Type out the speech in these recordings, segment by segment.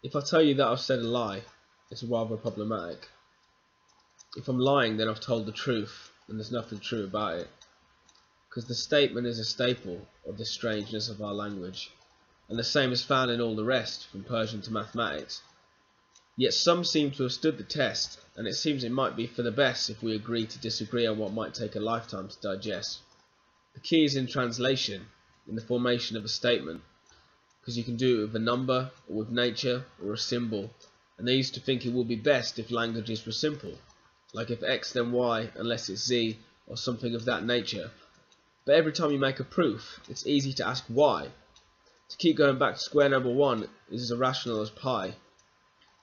If I tell you that I've said a lie, it's rather problematic. If I'm lying, then I've told the truth, and there's nothing true about it. Because the statement is a staple of the strangeness of our language, and the same is found in all the rest, from Persian to mathematics. Yet some seem to have stood the test, and it seems it might be for the best if we agree to disagree on what might take a lifetime to digest. The key is in translation, in the formation of a statement, because you can do it with a number, or with nature, or a symbol, and they used to think it would be best if languages were simple, like if X then Y unless it's Z, or something of that nature. But every time you make a proof, it's easy to ask why. To keep going back to square number 1 is as irrational as pi.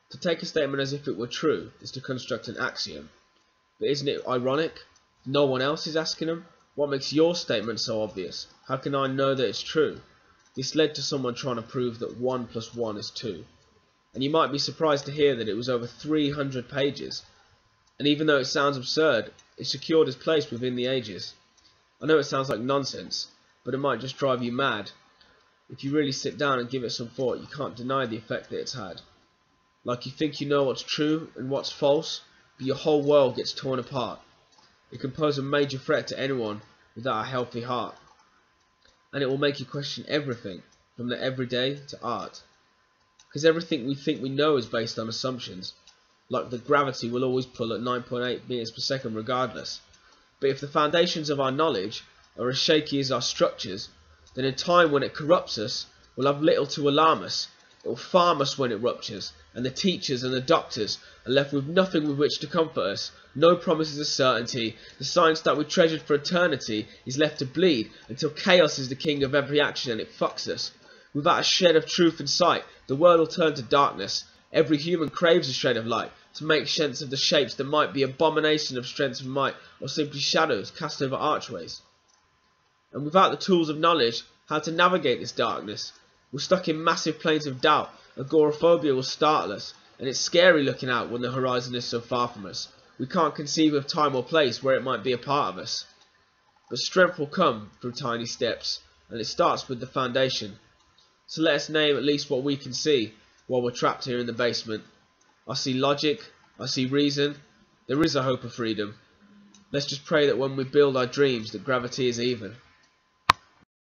To take a statement as if it were true is to construct an axiom. But isn't it ironic? No one else is asking them. What makes your statement so obvious? How can I know that it's true? This led to someone trying to prove that 1 plus 1 is 2. And you might be surprised to hear that it was over 300 pages. And even though it sounds absurd, it secured its place within the ages. I know it sounds like nonsense, but it might just drive you mad. If you really sit down and give it some thought, you can't deny the effect that it's had. Like you think you know what's true and what's false, but your whole world gets torn apart. It can pose a major threat to anyone without a healthy heart. And it will make you question everything, from the everyday to art. Because everything we think we know is based on assumptions, like that gravity will always pull at 9.8 meters per second regardless. But if the foundations of our knowledge are as shaky as our structures, then in time when it corrupts us, we'll have little to alarm us. It will farm us when it ruptures, and the teachers and the doctors are left with nothing with which to comfort us, no promises of certainty. The science that we treasured for eternity is left to bleed until chaos is the king of every action and it fucks us. Without a shred of truth in sight, the world will turn to darkness. Every human craves a shred of light to make sense of the shapes that might be abomination of strength and might, or simply shadows cast over archways. And without the tools of knowledge, how to navigate this darkness? We're stuck in massive plains of doubt. Agoraphobia will startle us, and it's scary looking out when the horizon is so far from us. We can't conceive of time or place where it might be a part of us. But strength will come through tiny steps, and it starts with the foundation. So let us name at least what we can see while we're trapped here in the basement. I see logic, I see reason. There is a hope of freedom. Let's just pray that when we build our dreams that gravity is even.